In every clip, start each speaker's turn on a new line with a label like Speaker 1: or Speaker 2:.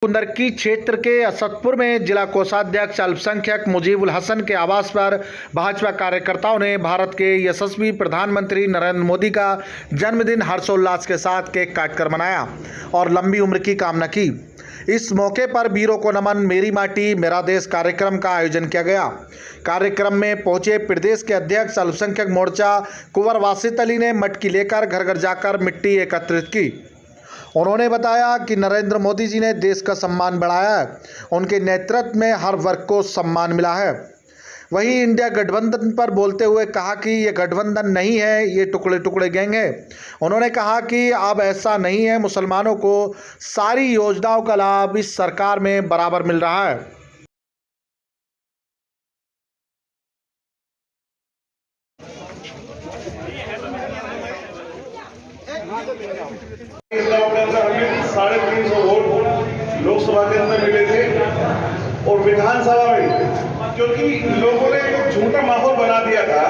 Speaker 1: कुंदरकी क्षेत्र के असदपुर में जिला कोषाध्यक्ष अल्पसंख्यक मुजीबुल हसन के आवास पर भाजपा कार्यकर्ताओं ने भारत के यशस्वी प्रधानमंत्री नरेंद्र मोदी का जन्मदिन हर्षोल्लास के साथ केक काटकर मनाया और लंबी उम्र की कामना की। इस मौके पर वीरों को नमन, मेरी माटी मेरा देश कार्यक्रम का आयोजन किया गया। कार्यक्रम में पहुंचे प्रदेश के अध्यक्ष अल्पसंख्यक मोर्चा कुंवर वासित अली ने मटकी लेकर घर घर जाकर मिट्टी एकत्रित की। उन्होंने बताया कि नरेंद्र मोदी जी ने देश का सम्मान बढ़ाया है, उनके नेतृत्व में हर वर्ग को सम्मान मिला है। वहीं इंडिया गठबंधन पर बोलते हुए कहा कि ये गठबंधन नहीं है, ये टुकड़े टुकड़े गैंग है। उन्होंने कहा कि अब ऐसा नहीं है, मुसलमानों को सारी योजनाओं का लाभ इस सरकार में बराबर मिल रहा है।
Speaker 2: इस गांव के अंदर हमें 350 वोट लोकसभा के अंदर मिले थे और विधानसभा में क्योंकि लोगों ने एक झूठा माहौल बना दिया था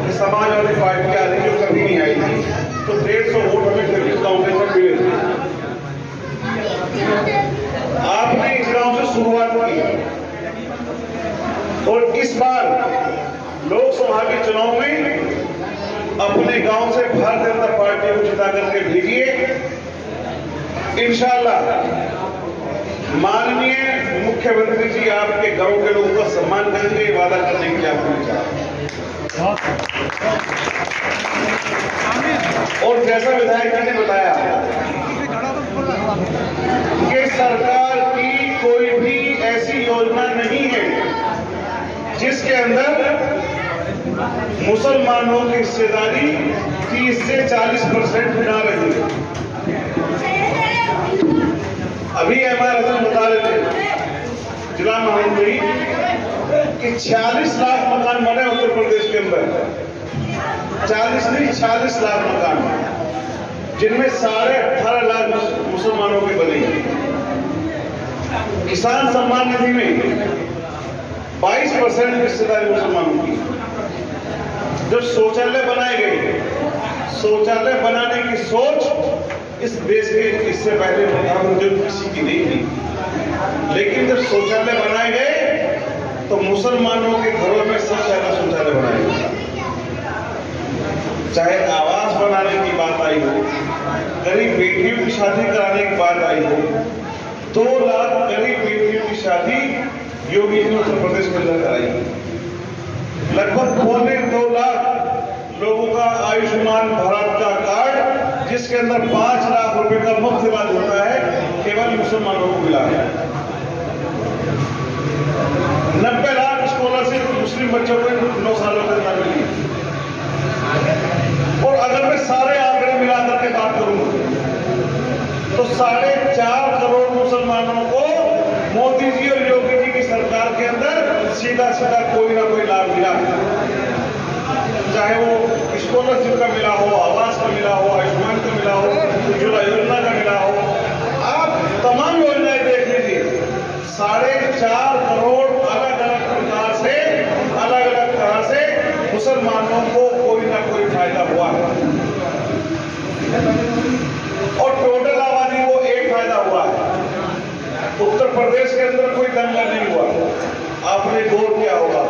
Speaker 2: कि समाजवादी पार्टी आ रही जो कभी नहीं आई थी, तो 150 वोट हमें फिर इस गांव के अंदर मिले थे। आपने इस गांव से शुरुआत की और इस बार लोकसभा के चुनाव में अपने गांव से भारतीय जनता पार्टी को जिता करके भेजिए। इंशाअल्लाह माननीय मुख्यमंत्री जी आपके गांव के लोगों का सम्मान करेंगे, वादा करने की आपको चाहते। और जैसा विधायक जी ने बताया कि सरकार की कोई भी ऐसी योजना नहीं है जिसके अंदर मुसलमानों की हिस्सेदारी 30 से 40% ना रही। अभी हमारे हसन बता रहे थे जिला महामंत्री कि 46 लाख मकान बने उत्तर प्रदेश के अंदर, 40 नहीं 46 लाख मकान, जिनमें 18.5 लाख मुसलमानों के बने। किसान सम्मान निधि में 22% हिस्सेदारी मुसलमानों की। जब शौचालय बनाए गए, शौचालय बनाने की सोच इस देश के इससे पहले प्रधानमंत्री किसी की नहीं थी, लेकिन जब शौचालय बनाए गए तो मुसलमानों के घरों में सबसे ज्यादा शौचालय बनाए गए। चाहे आवास बनाने की बात आई हो, गरीब बेटियों की शादी कराने की बात आई हो, 2 लाख गरीब बेटियों की शादी योगी जी ने उत्तर प्रदेश के अंदर कराई। लगभग 2.25 लाख लोगों का आयुष्मान भारत का कार्ड, जिसके अंदर 5 लाख रुपए का मुफ्त इलाज होता है, केवल मुसलमानों को मिला है। 90 लाख स्कॉलरशिप मुस्लिम बच्चों को 9 सालों के अंदर मिली। और अगर मैं सारे आंकड़े मिलाकर के बात करूं तो 4.5 करोड़ मुसलमानों को मोदी जी और योगी जी की सरकार के अंदर सीधा सीधा कोई ना कोई लाभ मिला, चाहे वो स्कॉलरशिप का मिला हो, आवास का मिला हो, आयुष्मान का मिला हो, उज्ज्वला योजना का मिला हो। आप तमाम योजनाएं देख लीजिए, 4.5 करोड़ अलग अलग प्रकार से, अलग अलग तरह से मुसलमानों को कोई ना कोई फायदा हुआ है। और टोटल आबादी को एक फायदा हुआ है। उत्तर प्रदेश के अंदर कोई दंगा नहीं हुआ। आपने गौर किया होगा,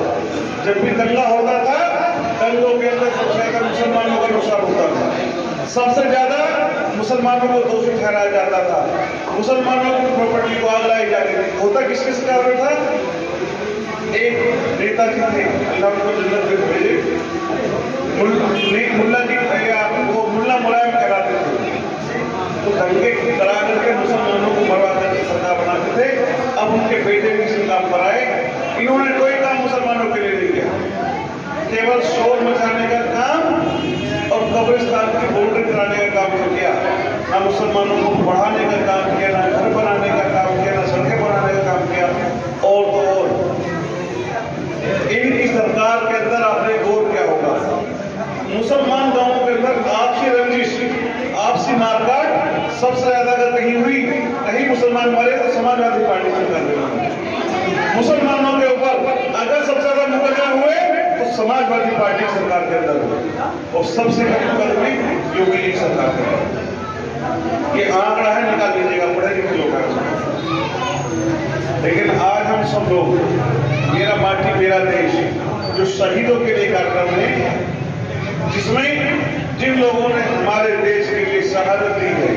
Speaker 2: जब भी दंगा होता था, दंगों के अंदर सबसे ज्यादा मुसलमानों का नुकसान होता था, सबसे ज्यादा मुसलमानों को दोषी ठहराया जाता था, मुसलमानों की प्रॉपर्टी को आग लाई जाती थी। होता किस कारण था? एक नेता जी थे, अल्लाह उनको जन्नत में भेजे, मुल्ला जी वो मुल्ला मुलायम कहलाते थे, तो दंगे करा करके मुसलमानों को मरवा करके सरकार बनाते थे। अब उनके बेटे भी इसी काम पर आए। इन्होंने कोई काम मुसलमानों के लिए नहीं किया, केवल शोर मचाने का काम और कब्रिस्तान की बोल्डरिंग कराने का काम तो किया। ना मुसलमानों को पढ़ाने का काम किया, ना घर बनाने का काम किया, ना सड़कें बनाने का काम किया। और तो और इनकी सरकार के अंदर आपने गौर किया होगा, मुसलमान गांवों के अंदर आपसी रंजिश, आपसी मारकाट सबसे ज्यादा अगर कहीं हुई, कहीं मुसलमान मरे तो समाजवादी पार्टी सरकार में। मुसलमानों के ऊपर अगर सबसे ज्यादा मुकदमे हुए तो समाजवादी पार्टी सरकार के अंदर हुए, और सबसे कम मुकदमे योगी जी सरकार के अंदर। ये आंकड़ा है, निकाल लीजिएगा, पढ़े लिखे लोग हैं। लेकिन आज हम सब लोग मेरा माटी मेरा देश जो शहीदों के लिए कार्यक्रम है, जिसमें जिन लोगों ने हमारे देश के लिए शहादत दी है,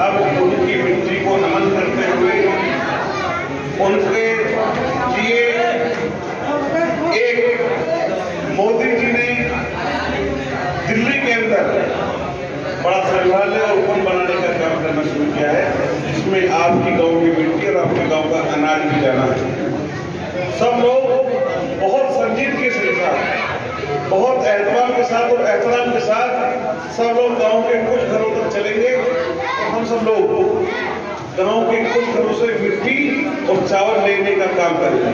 Speaker 2: अब उनकी मिट्टी को नमन करते हुए उनके लिए एक मोदी जी ने दिल्ली के अंदर बड़ा संग्रहालय और उपवन बनाने का काम करना शुरू किया है, जिसमें आपकी गांव की मिट्टी और आपके गांव का अनाज भी जाना है। सब लोग बहुत संजीदगी के साथ, बहुत एहतमाम के साथ और एहतराम के साथ सब लोग गांव के कुछ घरों तक चलेंगे और हम सब लोग गांव के कुछ घरों से मिट्टी और चावल लेने का काम करेंगे,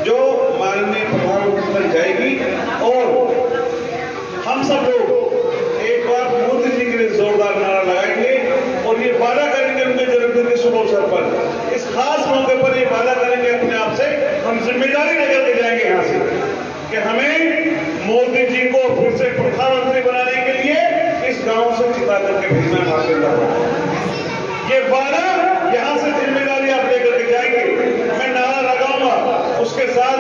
Speaker 2: जो माननीय प्रधानमंत्री तक जाएगी। और हम सब लोग एक बार मोदी जी के लिए जोरदार नारा लगाएंगे और ये वादा करेंगे उनके जन्मदिन के शुभ अवसर पर, इस खास मौके पर ये वादा करेंगे अपने आप से, हम जिम्मेदारी लेकर के जाएंगे यहाँ से कि हमें मोदी जी को फिर से प्रधानमंत्री बनाने के लिए इस गांव से जिता करके भेजना हासिल करना। ये वादा यहाँ से जिम्मेदारी आप लेकर के जाएंगे। मैं नारा लगाऊंगा, उसके साथ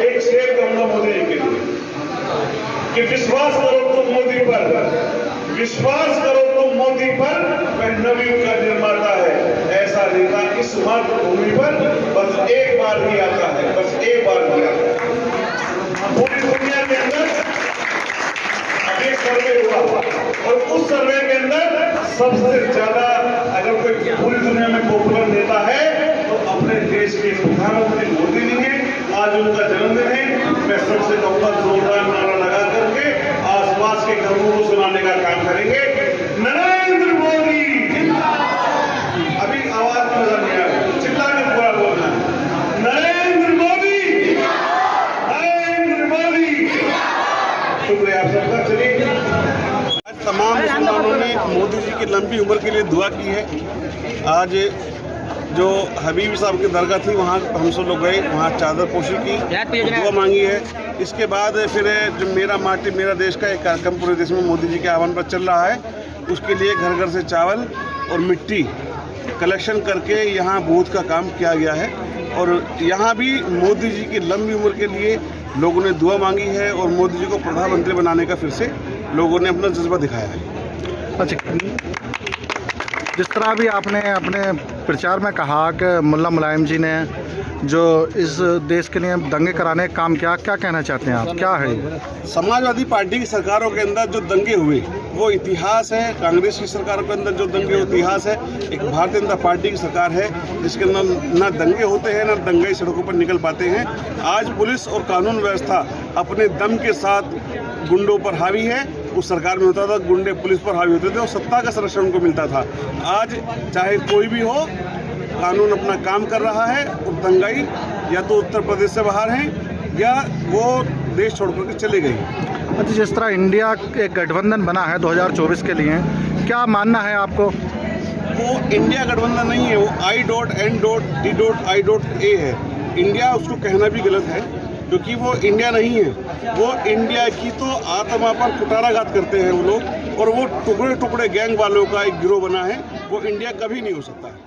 Speaker 2: एक शेर कहूंगा मोदी जी के लिए कि विश्वास करो तुम मोदी पर, विश्वास करो तुम मोदी पर, वह नवयुग का निर्माता है, ऐसा नेता इस मातृभूमि पर बस एक बार ही आता है, बस एक बार ही आता है। पूरी दुनिया के अंदर एक सर्वे हुआ और उस सर्वे के अंदर सबसे ज्यादा अगर कोई पूरी दुनिया में पॉपुलर नेता है तो अपने देश के प्रधानमंत्री मोदी जी हैं। आज उनका जन्मदिन है। मैं सबसे कहूंगा जोरदार नारा लगा करके आसपास के घरों को सुनाने का काम करेंगे, नरेंद्र मोदी। अभी आवाज में नजर नहीं आ रही, चिल्ला के पूरा बोलना है, नरेंद्र मोदी, नरेंद्र मोदी। शुक्रिया आप सबका। चलिए,
Speaker 3: तमाम मुसलमानों ने मोदी जी की लंबी उम्र के लिए दुआ की है। आज जो हबीब साहब की दरगाह थी वहाँ हम सब लोग गए, वहाँ चादर पोशी की, दुआ मांगी है। इसके बाद फिर जो मेरा माटी मेरा देश का एक कार्यक्रम पूरे देश में मोदी जी के आह्वान पर चल रहा है, उसके लिए घर घर से चावल और मिट्टी कलेक्शन करके यहाँ बूथ का काम किया गया है। और यहाँ भी मोदी जी की लंबी उम्र के लिए लोगों ने दुआ मांगी है और मोदी जी को प्रधानमंत्री बनाने का फिर से लोगों ने अपना जज्बा दिखाया है।
Speaker 1: अच्छा, जिस तरह भी आपने अपने प्रचार में कहा कि मुल्ला मुलायम जी ने जो इस देश के लिए दंगे कराने का काम किया, क्या कहना चाहते हैं आप, क्या है?
Speaker 3: समाजवादी पार्टी की सरकारों के अंदर जो दंगे हुए वो इतिहास है, कांग्रेस की सरकारों के अंदर जो दंगे इतिहास है। एक भारतीय जनता पार्टी की सरकार है जिसके अंदर ना दंगे होते हैं ना दंगाई सड़कों पर निकल पाते हैं। आज पुलिस और कानून व्यवस्था अपने दम के साथ गुंडों पर हावी है। उस सरकार में होता था गुंडे पुलिस पर हावी होते थे और सत्ता का संरक्षण उनको मिलता था। आज चाहे कोई भी हो, कानून अपना काम कर रहा है और दंगाई या तो उत्तर प्रदेश से बाहर हैं या वो देश छोड़ करके चले गए।
Speaker 1: अच्छा, जिस तरह इंडिया एक गठबंधन बना है 2024 के लिए, क्या मानना है आपको?
Speaker 3: वो इंडिया गठबंधन नहीं है, वो I.N.D.I.A है। इंडिया उसको कहना भी गलत है क्योंकि वो इंडिया नहीं है। वो इंडिया की तो आत्मा पर कुटाराघात करते हैं वो लोग, और वो टुकड़े टुकड़े गैंग वालों का एक गिरोह बना है। वो इंडिया कभी नहीं हो सकता है।